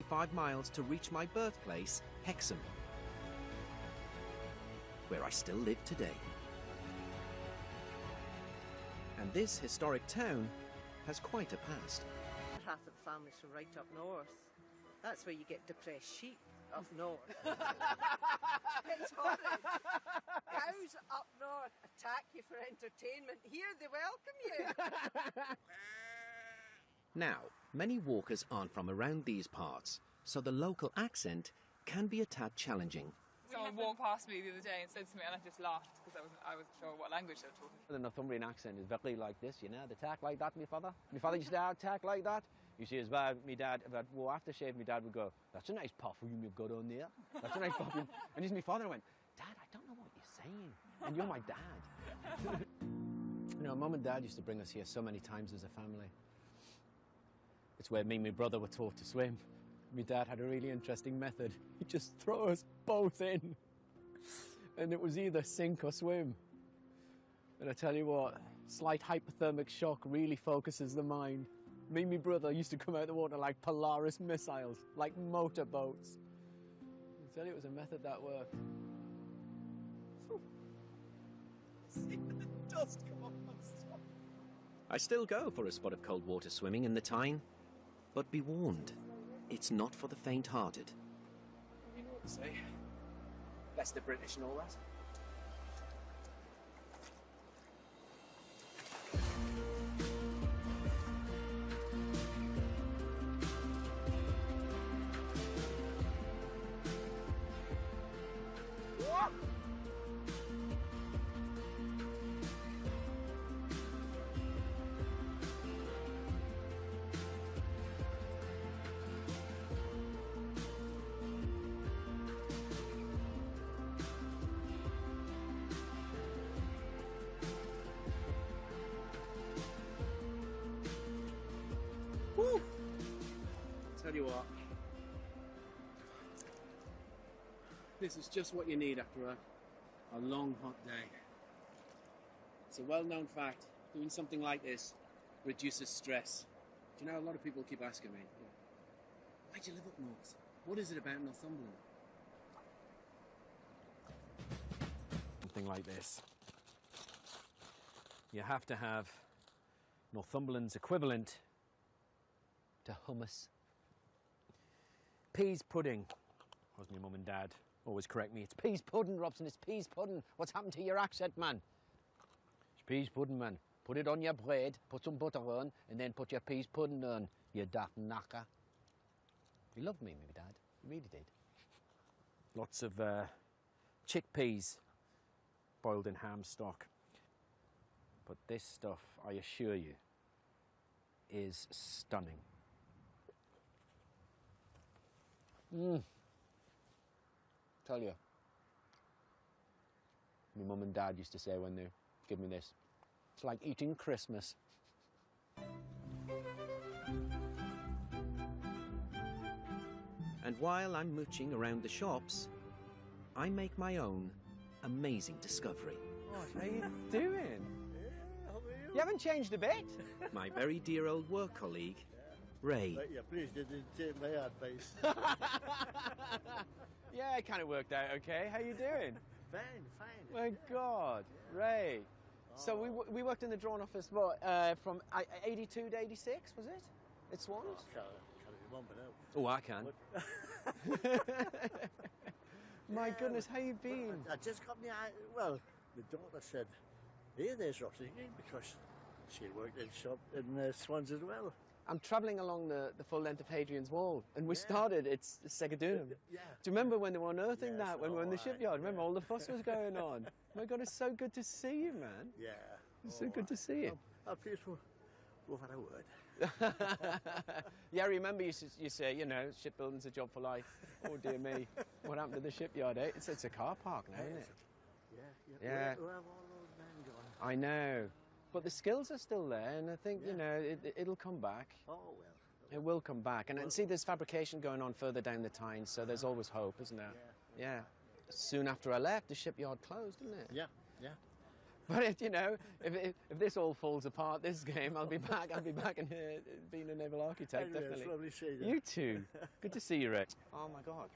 5 miles to reach my birthplace, Hexham, where I still live today. And this historic town has quite a past. Half of the families from right up north. That's where you get depressed sheep up north. It's horrid. Cows up north attack you for entertainment. Here they welcome you. Now, many walkers aren't from around these parts, so the local accent can be a tad challenging. Someone walked past me the other day and said to me, and I just laughed because I wasn't sure what language they were talking. The Northumbrian accent is very like this, you know. They talk like that, my father. My father used to talk like that. You see, as well, my dad, if I'd go aftershave, my dad would go, "That's a nice perfume you've got on there. That's a nice perfume." And he's my father, and I went, "Dad, I don't know what you're saying. And you're my dad." You know, Mum and Dad used to bring us here so many times as a family. It's where me and my brother were taught to swim. My dad had a really interesting method. He'd just throw us both in. And it was either sink or swim. And I tell you what, slight hypothermic shock really focuses the mind. Me and my brother used to come out of the water like Polaris missiles, like motorboats. I tell you, it was a method that worked. See the dust come off my sock. I still go for a spot of cold water swimming in the Tyne, but be warned, it's not for the faint-hearted. You know what to say. Bless the British and all that. Woo! Tell you what, this is just what you need after a long hot day. It's a well-known fact, doing something like this reduces stress. Do you know, a lot of people keep asking me, why do you live up north? What is it about Northumberland? Something like this. You have to have Northumberland's equivalent to hummus. Peas pudding. Was my mum and dad always correct me. It's peas pudding, Robson, it's peas pudding. What's happened to your accent, man? It's peas pudding, man. Put it on your bread, put some butter on, and then put your peas pudding on, you daft knacker. He loved me, my dad. He really did. Lots of chickpeas boiled in ham stock. But this stuff, I assure you, is stunning. Tell you, my mum and dad used to say when they give me this, it's like eating Christmas. And while I'm mooching around the shops, I make my own amazing discovery. What, how you doing? Yeah, how are you? You haven't changed a bit. My very dear old work colleague, Ray. Right, yeah, please didn't take my advice. Yeah, it kind of worked out okay. How you doing? Fine, fine. My God, Ray. So we worked in the drawn office, what, from 82 to 86, was it? At Swans? Can't remember now. Oh, I can. My goodness, how you been? I just got me, well, the daughter said, hey, there's Robson again, because she worked in shop in Swans as well. I'm travelling along the full length of Hadrian's Wall, and we started, it's Segadunum. Yeah. Do you remember when they were unearthing Yes, that, when we were in the shipyard? Remember all the fuss was going on? My God, it's so good to see you, man. Yeah. It's so good to see you. I'm pleased we've had a word. Yeah, I remember you say, you know, shipbuilding's a job for life. Oh, dear me. What happened to the shipyard, eh? It's a car park now, isn't it? Yeah. Where have all those men gone? I know. But the skills are still there, and I think, you know, it'll come back. Oh, well. It will come back. And see, there's fabrication going on further down the Tyne, so there's always hope, isn't there? Yeah. Soon after I left, the shipyard closed, didn't it? Yeah. But if this all falls apart, this game, I'll be back in here being a naval architect, Anyway, definitely. it's lovely seeing you. You too. Good to see you, Rick. Oh my God.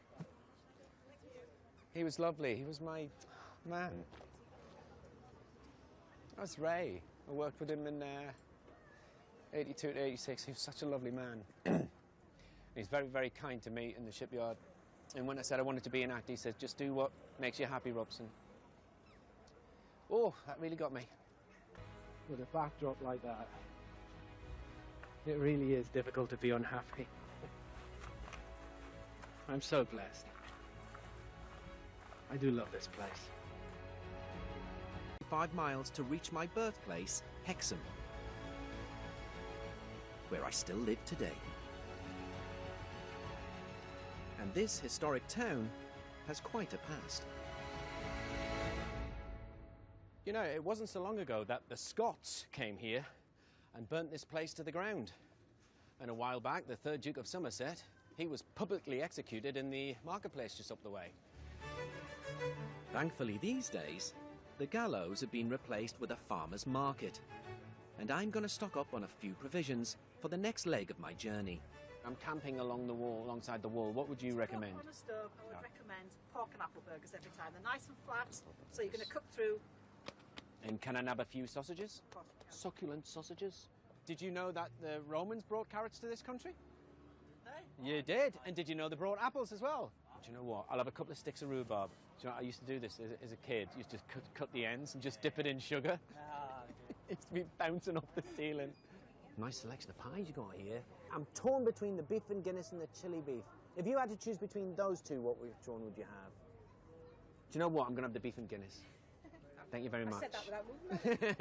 He was lovely. He was my man. That was Ray. I worked with him in 82 to 86. He was such a lovely man. He's very, very kind to me in the shipyard. And when I said I wanted to be an actor, he said, just do what makes you happy, Robson. Oh, that really got me. With a backdrop like that, it really is difficult to be unhappy. I'm so blessed. I do love this place. 5 miles to reach my birthplace, Hexham, where I still live today. And this historic town has quite a past. You know, it wasn't so long ago that the Scots came here and burnt this place to the ground. And a while back, the 3rd Duke of Somerset, he was publicly executed in the marketplace just up the way. Thankfully these days, the gallows have been replaced with a farmer's market. And I'm going to stock up on a few provisions for the next leg of my journey. I'm camping along the wall, alongside the wall. What would you recommend? On a stove, I would recommend pork and apple burgers every time. They're nice and flat, so you're going to cook through. And can I nab a few sausages? Of course you can. Succulent sausages. Did you know that the Romans brought carrots to this country? You did? And did you know they brought apples as well? Do you know what? I'll have a couple of sticks of rhubarb. Do you know, I used to do this as a kid. You used to cut the ends and just dip it in sugar. It used to be bouncing off the ceiling. Nice selection of pies you got here. I'm torn between the beef and Guinness and the chili beef. If you had to choose between those two, which one would you have? Do you know what? I'm going to have the beef and Guinness. Thank you very much. I said that without moving.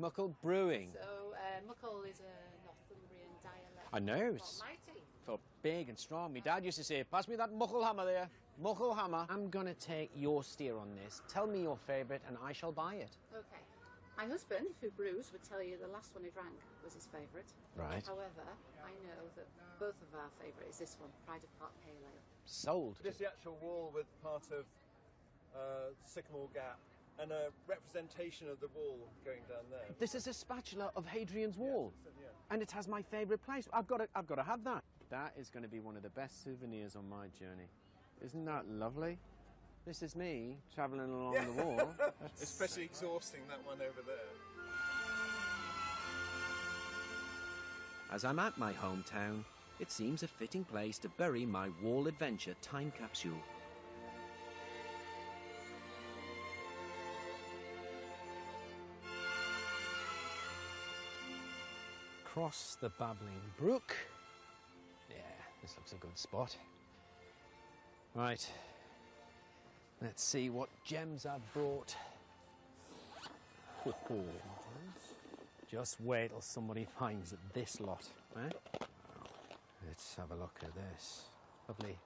Muckle Brewing. So, muckle is a Northumbrian dialect. I know. For mighty. For big and strong. My dad used to say, pass me that muckle hammer there. Muckle hammer. I'm going to take your steer on this. Tell me your favourite and I shall buy it. Okay. My husband, who brews, would tell you the last one he drank was his favourite. Right. However, I know that both of our favourite is this one, Pride of Park Pale Ale. Sold. Just the actual wall with part of Sycamore Gap and a representation of the wall going down there. This is a spatula of Hadrian's Wall. Yeah. And it has my favourite place. I've got to have that. That is going to be one of the best souvenirs on my journey. Isn't that lovely? This is me travelling along the wall. Especially exhausting, that one over there. As I'm at my hometown, it seems a fitting place to bury my wall adventure time capsule. Across the babbling brook. Yeah, this looks a good spot. Right. Let's see what gems I've brought. Just wait till somebody finds this lot. Eh? Let's have a look at this. Lovely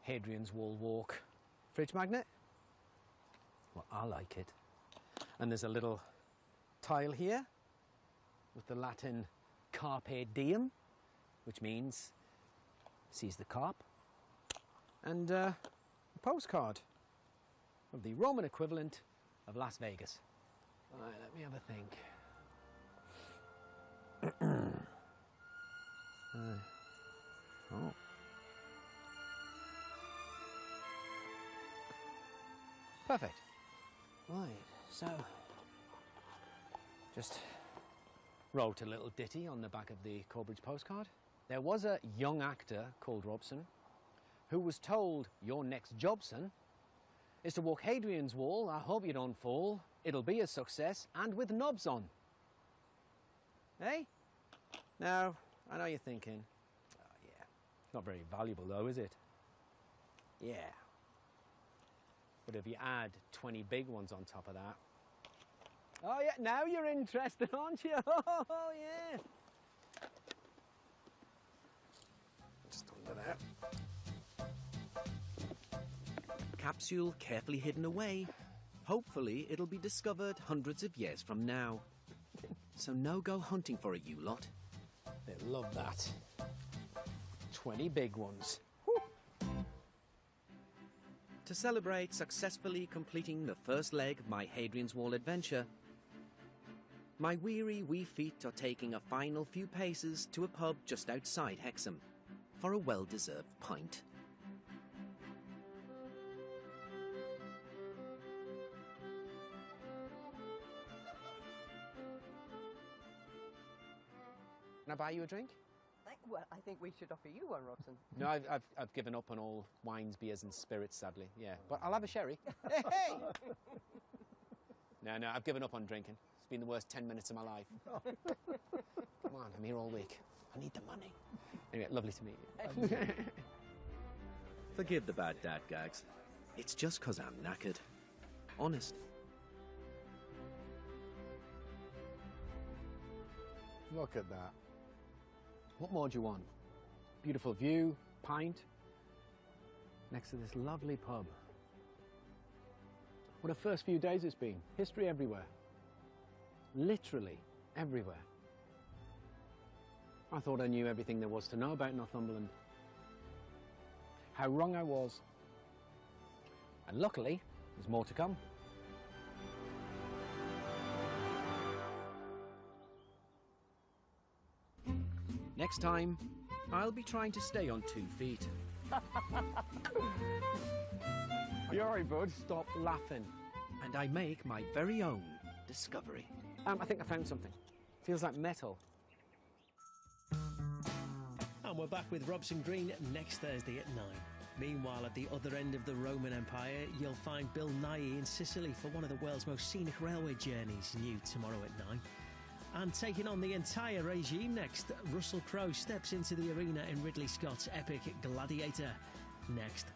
Hadrian's Wall walk. Fridge magnet? Well, I like it. And there's a little tile here with the Latin carpe diem, which means seize the carp. And a postcard of the Roman equivalent of Las Vegas. All right, let me have a think. Oh. Perfect. Right, so just wrote a little ditty on the back of the Corbridge postcard. There was a young actor called Robson who was told, your next job, son, is to walk Hadrian's Wall. I hope you don't fall. It'll be a success and with knobs on. Hey? Now, I know you're thinking, oh yeah, it's not very valuable though, is it? Yeah. But if you add 20 big ones on top of that. Oh yeah, now you're interested, aren't you? Oh yeah. Just under there. Capsule carefully hidden away. Hopefully it'll be discovered hundreds of years from now. So no go hunting for it, you lot. They love that. 20 big ones. To celebrate successfully completing the first leg of my Hadrian's Wall adventure, my weary wee feet are taking a final few paces to a pub just outside Hexham for a well-deserved pint. Can I buy you a drink? Well, I think we should offer you one, Robson. No, I've given up on all wines, beers and spirits, sadly, yeah. But I'll have a sherry. Hey, hey! No, I've given up on drinking. It's been the worst 10 minutes of my life. Come on, I'm here all week. I need the money. Anyway, lovely to meet you. Forgive the bad dad gags. It's just 'cause I'm knackered. Honest. Look at that. What more do you want? Beautiful view, pint, next to this lovely pub. What a first few days it's been. History everywhere. Literally everywhere. I thought I knew everything there was to know about Northumberland. How wrong I was. And luckily, there's more to come. Next time, I'll be trying to stay on 2 feet. You alright, bud? Stop laughing. And I make my very own discovery. I think I found something. Feels like metal. And we're back with Robson Green next Thursday at 9. Meanwhile, at the other end of the Roman Empire, you'll find Bill Nighy in Sicily for one of the world's most scenic railway journeys, new tomorrow at 9. And taking on the entire regime next, Russell Crowe steps into the arena in Ridley Scott's epic Gladiator. Next.